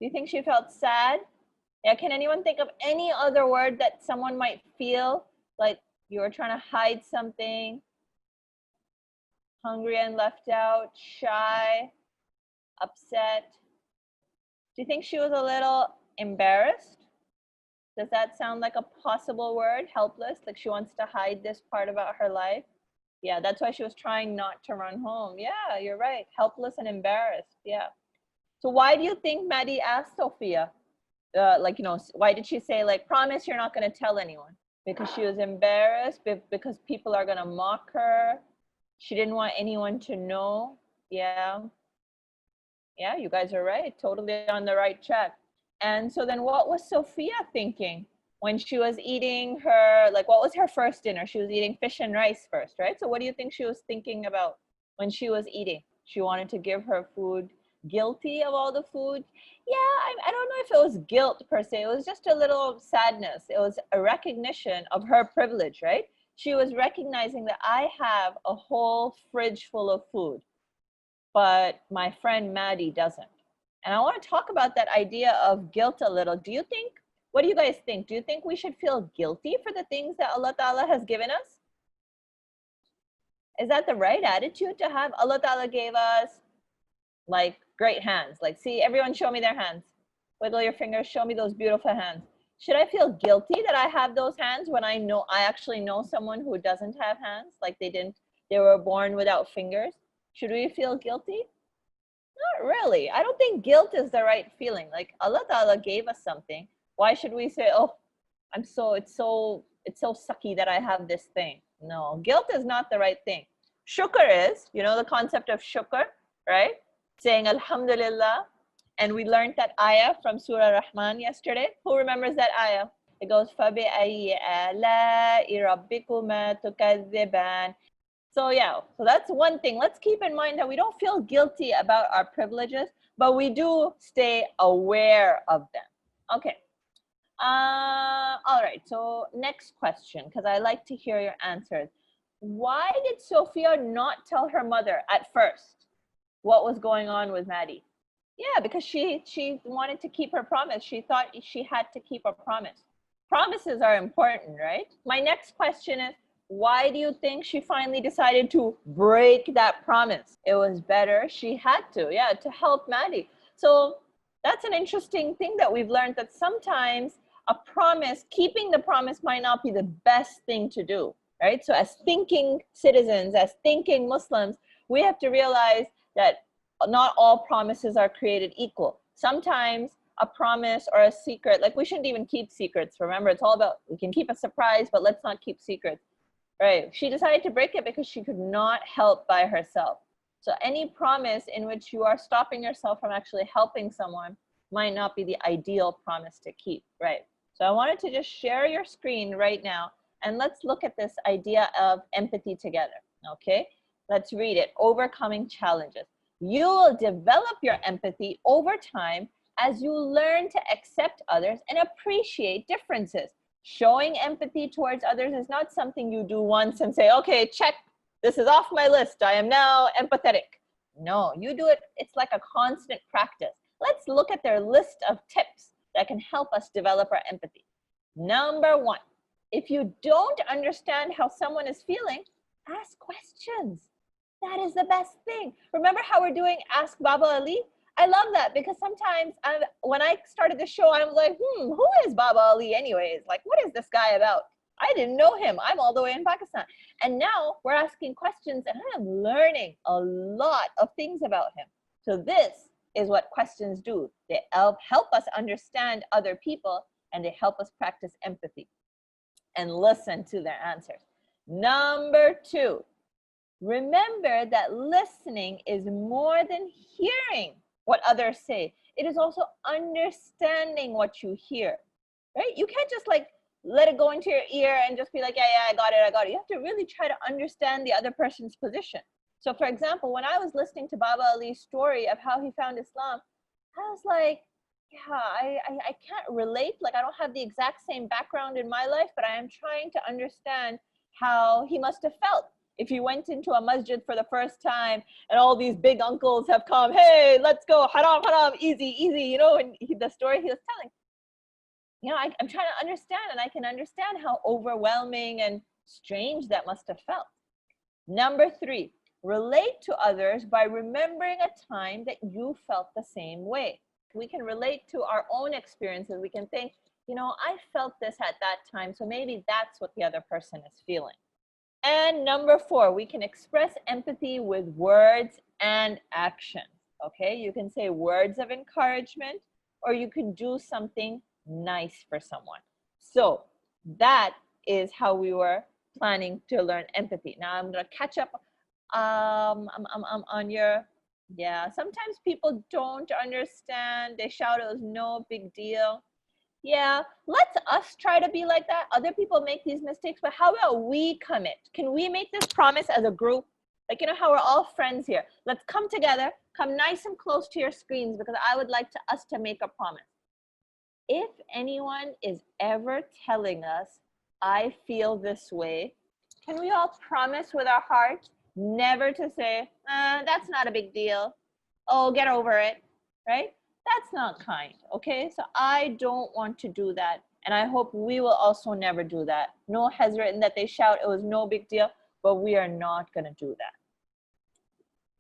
Do you think she felt sad? Yeah, can anyone think of any other word that someone might feel like you were trying to hide something? Hungry and left out, shy, upset. Do you think she was a little embarrassed? Does that sound like a possible word? Helpless, like she wants to hide this part about her life? Yeah, that's why she was trying not to run home. Yeah, you're right. Helpless and embarrassed. Yeah. So why do you think Maddie asked Sophia? Why did she say, promise you're not going to tell anyone? Because she was embarrassed, because people are going to mock her. She didn't want anyone to know. Yeah. Yeah, you guys are right. Totally on the right track. And so then what was Sophia thinking when she was eating what was her first dinner? She was eating fish and rice first, right? So what do you think she was thinking about when she was eating? She wanted to give her food guilty of all the food. Yeah, I don't know if it was guilt per se. It was just a little sadness. It was a recognition of her privilege, right? She was recognizing that I have a whole fridge full of food, but my friend Maddie doesn't. And I want to talk about that idea of guilt a little. What do you guys think? Do you think we should feel guilty for the things that Allah Ta'ala has given us? Is that the right attitude to have? Allah Ta'ala gave us great hands. See, everyone show me their hands. Wiggle your fingers, show me those beautiful hands. Should I feel guilty that I have those hands when I actually know someone who doesn't have hands, like they were born without fingers? Should we feel guilty? Not really. I don't think guilt is the right feeling. Like Allah Ta'ala gave us something. Why should we say, oh, it's so sucky that I have this thing? No, guilt is not the right thing. Shukr is, you know the concept of shukr, right? Saying Alhamdulillah. And we learned that ayah from Surah Rahman yesterday. Who remembers that ayah? It goes, فَبِأَيِّ آلَاءِ رَبِّكُمَا تُكَذِّبَانِ. So yeah, so that's one thing. Let's keep in mind that we don't feel guilty about our privileges, but we do stay aware of them. Okay. All right, so next question, because I like to hear your answers. Why did Sophia not tell her mother at first what was going on with Maddie? Yeah, because she wanted to keep her promise. She thought she had to keep a promise. Promises are important, right? My next question is, why do you think she finally decided to break that promise? It was better. She had to, yeah, to help Maddie. So that's an interesting thing that we've learned, that sometimes a promise, keeping the promise might not be the best thing to do, right? So as thinking citizens, as thinking Muslims, we have to realize that not all promises are created equal. Sometimes a promise or a secret, like we shouldn't even keep secrets. Remember, it's all about, we can keep a surprise, but let's not keep secrets, right? She decided to break it because she could not help by herself. So any promise in which you are stopping yourself from actually helping someone might not be the ideal promise to keep, right? So I wanted to just share your screen right now, and let's look at this idea of empathy together, okay? Let's read it. Overcoming challenges. You will develop your empathy over time as you learn to accept others and appreciate differences. Showing empathy towards others is not something you do once and say, okay, check, this is off my list, I am now empathetic. No, you do it, it's like a constant practice. Let's look at their list of tips that can help us develop our empathy. Number one, if you don't understand how someone is feeling, ask questions. That is the best thing. Remember how we're doing Ask Baba Ali? I love that, because sometimes when I started the show, I was like, who is Baba Ali anyways? Like, what is this guy about? I didn't know him. I'm all the way in Pakistan. And now we're asking questions and I'm learning a lot of things about him. So this is what questions do. They help us understand other people, and they help us practice empathy and listen to their answers. Number two, remember that listening is more than hearing what others say. It is also understanding what you hear, right? You can't just like let it go into your ear and just be like, yeah, I got it. You have to really try to understand the other person's position. So for example, when I was listening to Baba Ali's story of how he found Islam, I was like, yeah, I can't relate. Like, I don't have the exact same background in my life, but I am trying to understand how he must have felt if he went into a masjid for the first time and all these big uncles have come, hey, let's go, haram, haram, easy, easy, you know, and the story he was telling. You know, I'm trying to understand, and I can understand how overwhelming and strange that must have felt. Number three, relate to others by remembering a time that you felt the same way. We can relate to our own experiences. We can think, you know, I felt this at that time, so maybe that's what the other person is feeling. And number four, we can express empathy with words and actions. Okay, you can say words of encouragement, or you can do something nice for someone. So that is how we were planning to learn empathy. Now I'm going to catch up on your, yeah, sometimes people don't understand. They shout it was no big deal. Yeah, let's us try to be like that. Other people make these mistakes, but how about we commit? Can we make this promise as a group? Like, you know how we're all friends here. Let's come together, come nice and close to your screens, because I would like us to make a promise. If anyone is ever telling us, I feel this way, can we all promise with our heart never to say, that's not a big deal. Oh, get over it, right? That's not kind, okay? So I don't want to do that. And I hope we will also never do that. No has written that they shout it was no big deal, but we are not going to do that.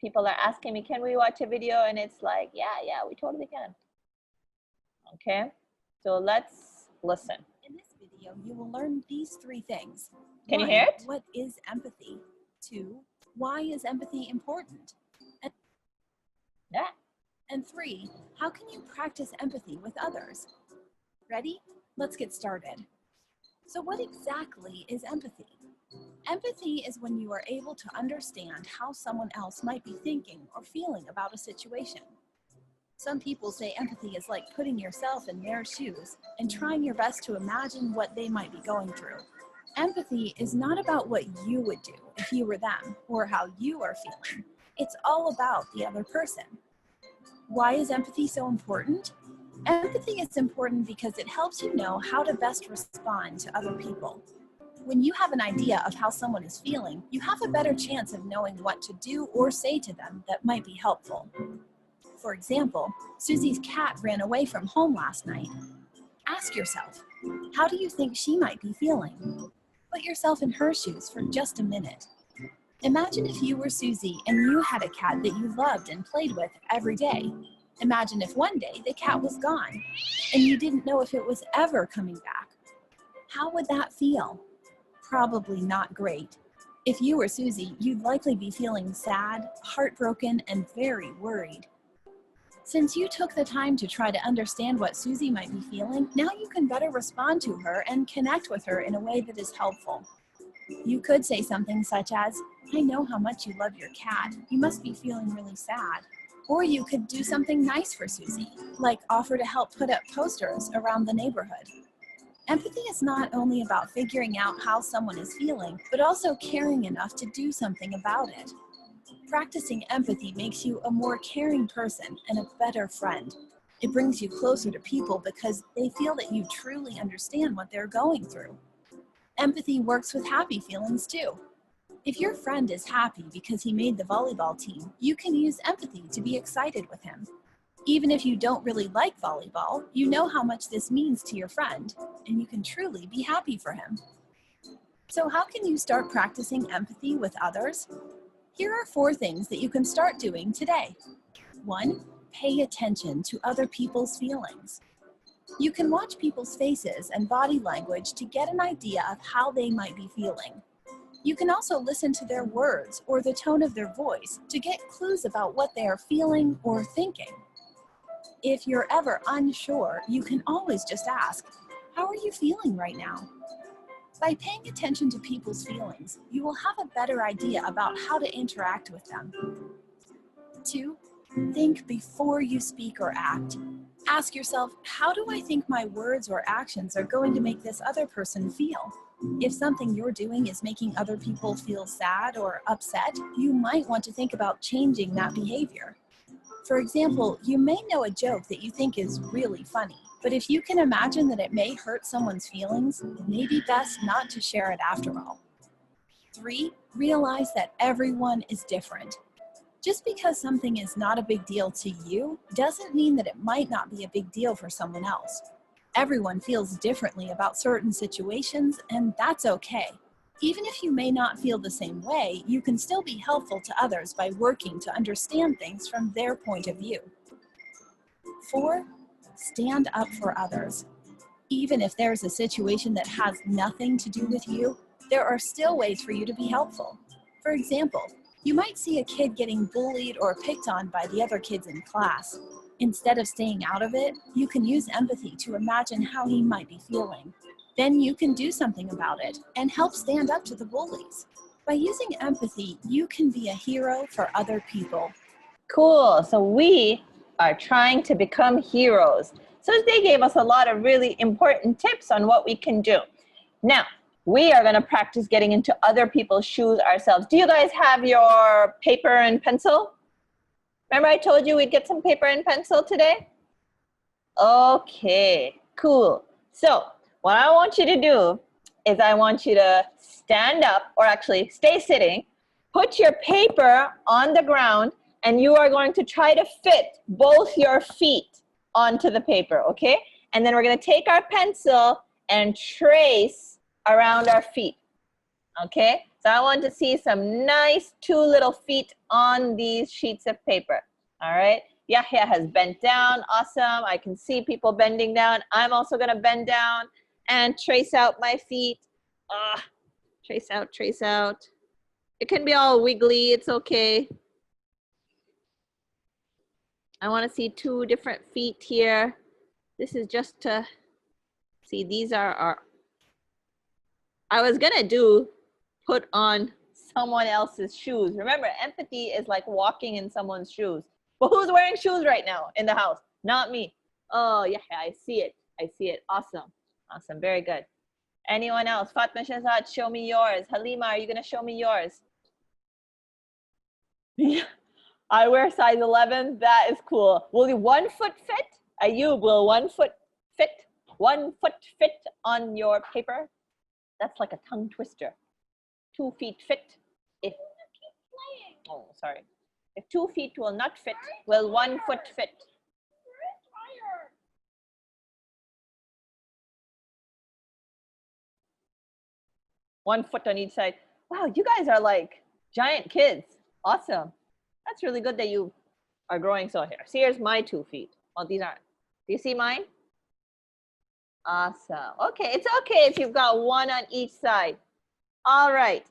People are asking me, can we watch a video? And it's like, yeah, we totally can. Okay, so let's listen. In this video, you will learn these 3 things. Can you 1, hear it? what is empathy? 2, why is empathy important? Yeah. And 3, how can you practice empathy with others? Ready? Let's get started. So what exactly is empathy? Empathy is when you are able to understand how someone else might be thinking or feeling about a situation. Some people say empathy is like putting yourself in their shoes and trying your best to imagine what they might be going through. Empathy is not about what you would do if you were them or how you are feeling. It's all about the other person. Why is empathy so important? Empathy is important because it helps you know how to best respond to other people. When you have an idea of how someone is feeling, you have a better chance of knowing what to do or say to them that might be helpful. For example, Susie's cat ran away from home last night. Ask yourself, how do you think she might be feeling? Put yourself in her shoes for just a minute. Imagine if you were Susie and you had a cat that you loved and played with every day. Imagine if one day the cat was gone and you didn't know if it was ever coming back. How would that feel? Probably not great. If you were Susie, you'd likely be feeling sad, heartbroken, and very worried. Since you took the time to try to understand what Susie might be feeling, now you can better respond to her and connect with her in a way that is helpful. You could say something such as, I know how much you love your cat. You must be feeling really sad. Or you could do something nice for Susie, like offer to help put up posters around the neighborhood. Empathy is not only about figuring out how someone is feeling, but also caring enough to do something about it. Practicing empathy makes you a more caring person and a better friend. It brings you closer to people because they feel that you truly understand what they're going through. Empathy works with happy feelings too. If your friend is happy because he made the volleyball team, you can use empathy to be excited with him. Even if you don't really like volleyball, you know how much this means to your friend, and you can truly be happy for him. So how can you start practicing empathy with others? Here are 4 things that you can start doing today. 1, pay attention to other people's feelings. You can watch people's faces and body language to get an idea of how they might be feeling. You can also listen to their words or the tone of their voice to get clues about what they are feeling or thinking. If you're ever unsure, you can always just ask, how are you feeling right now? By paying attention to people's feelings, you will have a better idea about how to interact with them. 2, think before you speak or act. Ask yourself, how do I think my words or actions are going to make this other person feel? If something you're doing is making other people feel sad or upset, you might want to think about changing that behavior. For example, you may know a joke that you think is really funny, but if you can imagine that it may hurt someone's feelings, it may be best not to share it after all. 3, realize that everyone is different. Just because something is not a big deal to you doesn't mean that it might not be a big deal for someone else. Everyone feels differently about certain situations, and that's okay. Even if you may not feel the same way, you can still be helpful to others by working to understand things from their point of view. 4, stand up for others. Even if there's a situation that has nothing to do with you, there are still ways for you to be helpful. For example, you might see a kid getting bullied or picked on by the other kids in class. Instead of staying out of it, you can use empathy to imagine how he might be feeling. Then you can do something about it and help stand up to the bullies. By using empathy, you can be a hero for other people. Cool. So we are trying to become heroes. So they gave us a lot of really important tips on what we can do. Now, we are going to practice getting into other people's shoes ourselves. Do you guys have your paper and pencil? Remember I told you we'd get some paper and pencil today? Okay, cool. So what I want you to do is I want you to stand up, or actually stay sitting, put your paper on the ground, and you are going to try to fit both your feet onto the paper, okay? And then we're going to take our pencil and trace around our feet, okay? So I want to see some nice 2 little feet on these sheets of paper, all right? Yahya has bent down. Awesome. I can see people bending down. I'm also going to bend down and trace out my feet. Trace out, trace out. It can be all wiggly. It's okay. I want to see 2 different feet here. This is just to see. These are our, I was going to put on someone else's shoes. Remember, empathy is like walking in someone's shoes. But who's wearing shoes right now in the house? Not me. Oh, yeah, I see it. I see it. Awesome. Awesome. Very good. Anyone else? Fatma Shahzad, show me yours. Halima, are you going to show me yours? Yeah. I wear size 11. That is cool. Will 1 foot fit? Ayub, will 1 foot fit? 1 foot fit on your paper? That's like a tongue twister. 2 feet fit. If oh, sorry. If 2 feet will not fit, will 1 foot fit? One foot on each side. Wow, you guys are like giant kids. Awesome. That's really good that you are growing so here. So here's my 2 feet. Oh, these aren't. Do you see mine? Awesome. Okay, it's okay if you've got 1 on each side. All right.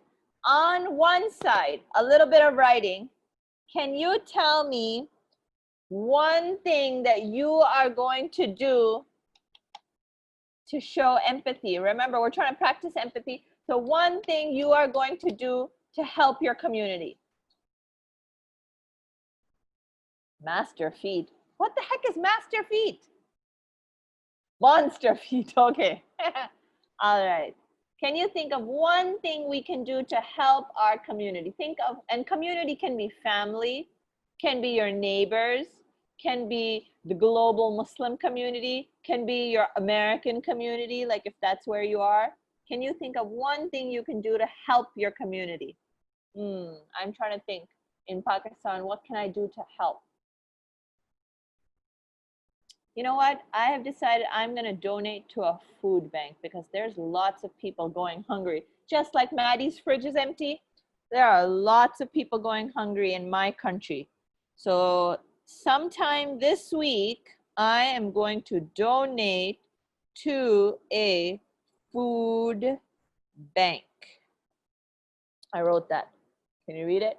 On one side, a little bit of writing. Can you tell me one thing that you are going to do to show empathy? Remember, we're trying to practice empathy. So one thing you are going to do to help your community. Master feet. What the heck is master feet? Monster feet. Okay. All right. Can you think of one thing we can do to help our community? Think of, and community can be family, can be your neighbors, can be the global Muslim community, can be your American community, like if that's where you are. Can you think of one thing you can do to help your community? I'm trying to think. In Pakistan, what can I do to help? You know what? I have decided I'm going to donate to a food bank because there's lots of people going hungry. Just like Maddie's fridge is empty, there are lots of people going hungry in my country. So sometime this week, I am going to donate to a food bank. I wrote that. Can you read it?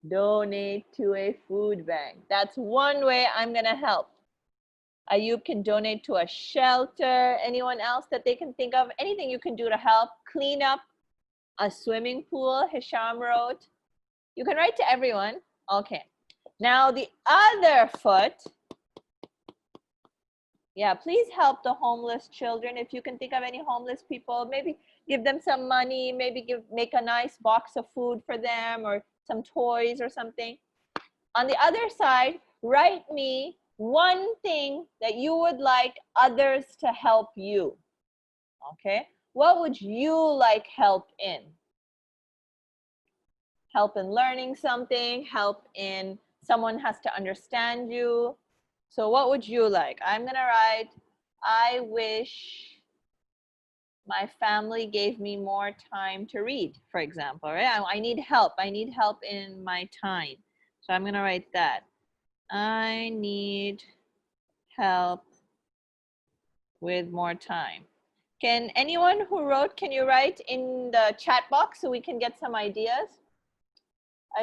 Donate to a food bank. That's one way I'm going to help. Ayub can donate to a shelter. Anyone else that they can think of? Anything you can do to help? Clean up a swimming pool, Hisham wrote. You can write to everyone. Okay. Now the other foot. Yeah, please help the homeless children. If you can think of any homeless people, maybe give them some money, maybe make a nice box of food for them or some toys or something. On the other side, write me one thing that you would like others to help you. Okay? What would you like help in? Help in learning something, help in someone has to understand you. So what would you like? I'm going to write, I wish my family gave me more time to read, for example, right? I need help. I need help in my time. So I'm going to write that. I need help with more time. Can anyone who wrote, can you write in the chat box so we can get some ideas?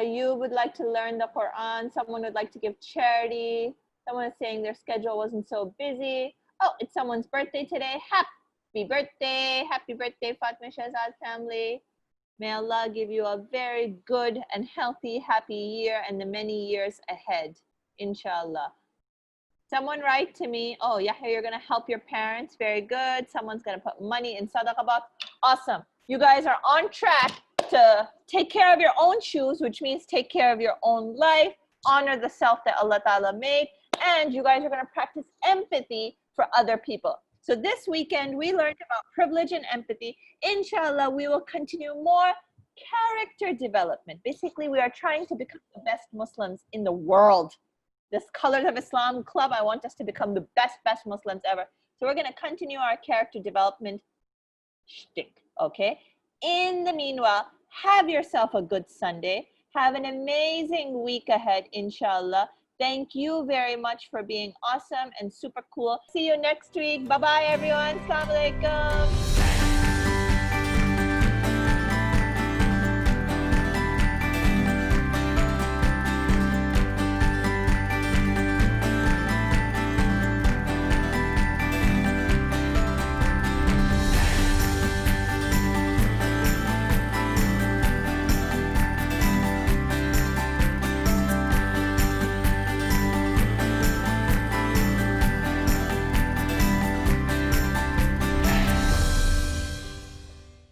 You would like to learn the Quran. Someone would like to give charity. Someone is saying their schedule wasn't so busy. Oh, it's someone's birthday today. Happy birthday. Happy birthday, Fatma Shahzad family. May Allah give you a very good and healthy, happy year and the many years ahead, inshallah. Someone write to me, oh, Yahya, you're going to help your parents. Very good. Someone's going to put money in sadaqah box. Awesome. You guys are on track to take care of your own shoes, which means take care of your own life, honor the self that Allah Ta'ala made, and you guys are going to practice empathy for other people. So this weekend, we learned about privilege and empathy. Inshallah, we will continue more character development. Basically, we are trying to become the best Muslims in the world. This Colors of Islam club, I want us to become the best Muslims ever. So we're going to continue our character development shtick, okay? In the meanwhile, have yourself a good Sunday. Have an amazing week ahead, inshallah. Thank you very much for being awesome and super cool. See you next week. Bye-bye, everyone. Assalamu alaikum.